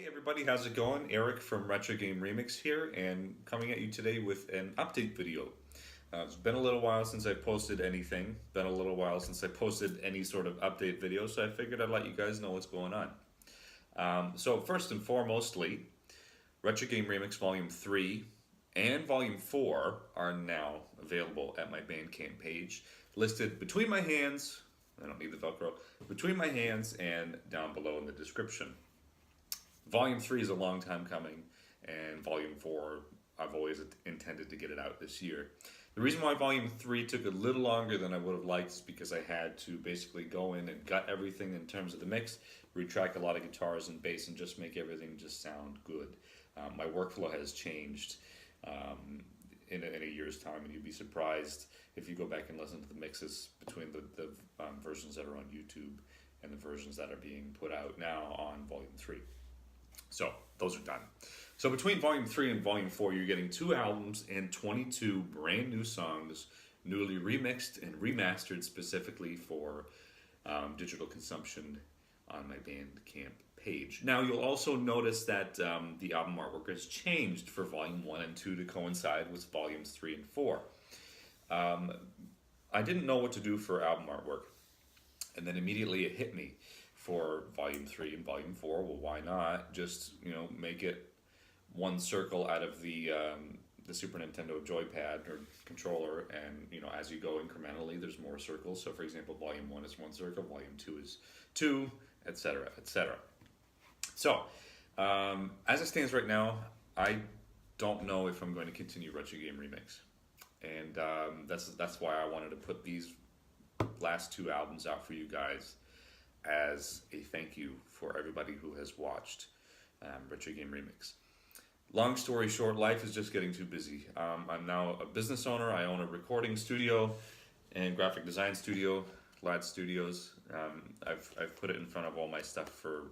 Hey everybody, how's it going? Eric from Retro Game Remix here, and coming at you today with an update video. It's been a little while since I posted anything, been a little while since I posted any sort of update video, so I figured I'd let you guys know what's going on. So first and foremostly, Retro Game Remix Volume 3 and Volume 4 are now available at my Bandcamp page, listed between my hands, I don't need the Velcro, between my hands and down below in the description. Volume 3 is a long time coming, and Volume 4, I've always intended to get it out this year. The reason why Volume 3 took a little longer than I would have liked is because I had to basically go in and gut everything in terms of the mix, retrack a lot of guitars and bass, and just make everything just sound good. My workflow has changed in a year's time, and you'd be surprised if you go back and listen to the mixes between the versions that are on YouTube and the versions that are being put out now on Volume 3. So those are done. So between Volume 3 and Volume 4, you're getting 2 albums and 22 brand new songs, newly remixed and remastered specifically for digital consumption on my Bandcamp page. Now you'll also notice that the album artwork has changed for Volume 1 and 2 to coincide with Volumes 3 and 4. I didn't know what to do for album artwork, and then immediately it hit me. For Volume 3 and Volume 4, well, why not just, make it one circle out of the Super Nintendo joypad or controller, and, as you go incrementally, there's more circles. So, for example, Volume 1 is one circle, Volume 2 is two, etc., etc. So, as it stands right now, I don't know if I'm going to continue Retro Game Remix. And that's why I wanted to put these last 2 albums out for you guys as a thank you for everybody who has watched Retro Game Remix. Long story short, life is just getting too busy. I'm now a business owner. I own a recording studio and graphic design studio, Lad Studios. I've put it in front of all my stuff for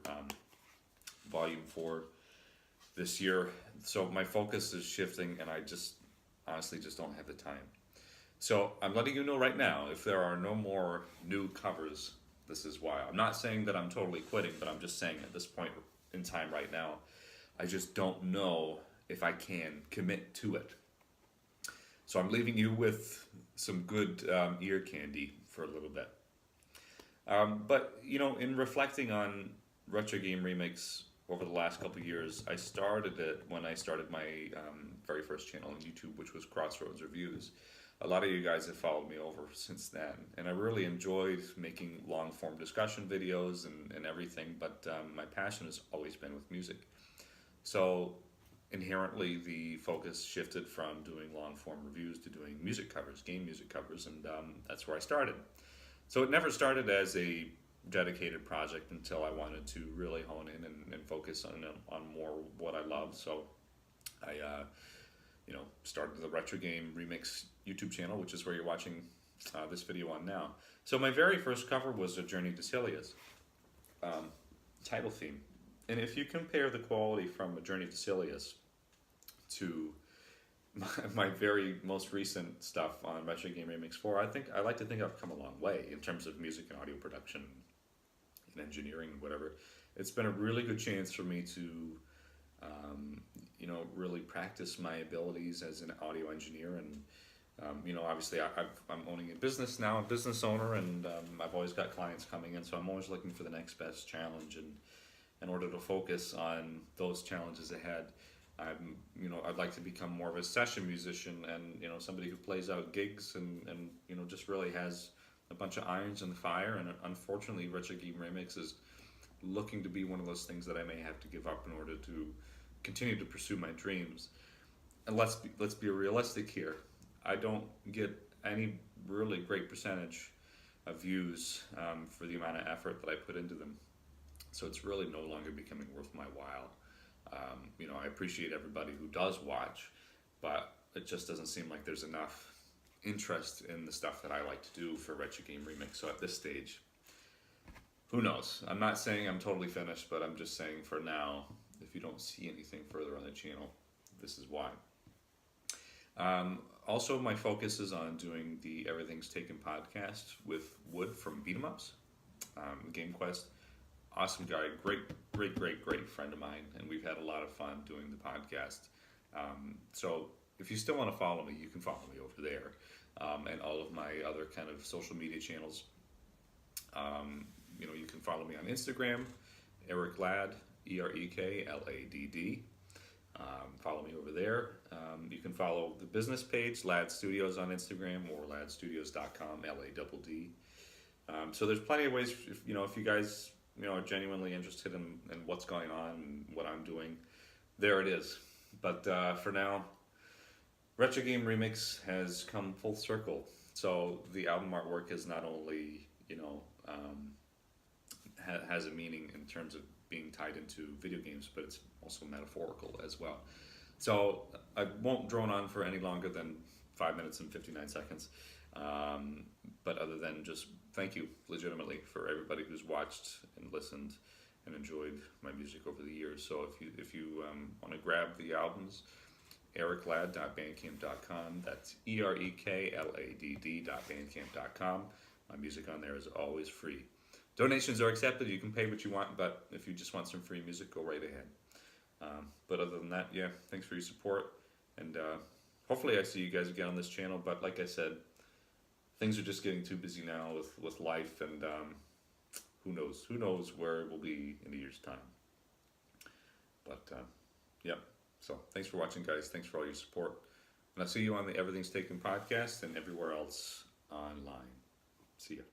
Volume 4 this year. So my focus is shifting, and I just honestly just don't have the time. So I'm letting you know right now, if there are no more new covers, this is why. I'm not saying that I'm totally quitting, but I'm just saying at this point in time right now, I just don't know if I can commit to it. So I'm leaving you with some good ear candy for a little bit. But, in reflecting on Retro Game Remix over the last couple of years, I started it when I started my very first channel on YouTube, which was Crossroads Reviews. A lot of you guys have followed me over since then, and I really enjoyed making long-form discussion videos and everything, but my passion has always been with music. So inherently the focus shifted from doing long-form reviews to doing music covers, game music covers, and that's where I started. So it never started as a dedicated project until I wanted to really hone in and focus on more what I love. So I started the Retro Game Remix YouTube channel, which is where you're watching this video on now. So my very first cover was A Journey to Celia's title theme. And if you compare the quality from A Journey to Celia's to my very most recent stuff on Retro Game Remix 4, I like to think I've come a long way in terms of music and audio production and engineering and whatever. It's been a really good chance for me to really practice my abilities as an audio engineer, and obviously I'm owning a business now, a business owner, and I've always got clients coming in, so I'm always looking for the next best challenge, and in order to focus on those challenges ahead, I'd like to become more of a session musician, and somebody who plays out gigs and just really has a bunch of irons in the fire. And unfortunately, Retro Game Remix is looking to be one of those things that I may have to give up in order to continue to pursue my dreams. And let's be realistic here. I don't get any really great percentage of views for the amount of effort that I put into them. So it's really no longer becoming worth my while. I appreciate everybody who does watch, but it just doesn't seem like there's enough interest in the stuff that I like to do for Retro Game Remix. So at this stage, who knows? I'm not saying I'm totally finished, but I'm just saying for now, if you don't see anything further on the channel, this is why. Also, my focus is on doing the Everything's Taken podcast with Wood from Beat 'em Ups, Game Quest. awesome guy, great friend of mine, and we've had a lot of fun doing the podcast. So if you still want to follow me, you can follow me over there, and all of my other kind of social media channels. You can follow me on Instagram, Eric Ladd, EREKLADD. Follow me over there. You can follow the business page, Ladd Studios on Instagram, or laddstudios.com, LADD. So there's plenty of ways, if you guys, are genuinely interested in what's going on and what I'm doing, there it is. But for now, Retro Game Remix has come full circle. So the album artwork is not only, has a meaning in terms of being tied into video games, but it's also metaphorical as well. So I won't drone on for any longer than 5 minutes and 59 seconds. But other than just thank you legitimately for everybody who's watched and listened and enjoyed my music over the years. So if you want to grab the albums, ericladd.bandcamp.com. That's EREKLADD.bandcamp.com. My music on there is always free. Donations are accepted. You can pay what you want, but if you just want some free music, go right ahead. But other than that, yeah, thanks for your support. And hopefully I see you guys again on this channel. But like I said, things are just getting too busy now with life. And who knows? Who knows where we'll be in a year's time. But yeah, so thanks for watching, guys. Thanks for all your support. And I'll see you on the Everything's Taken podcast and everywhere else online. See ya.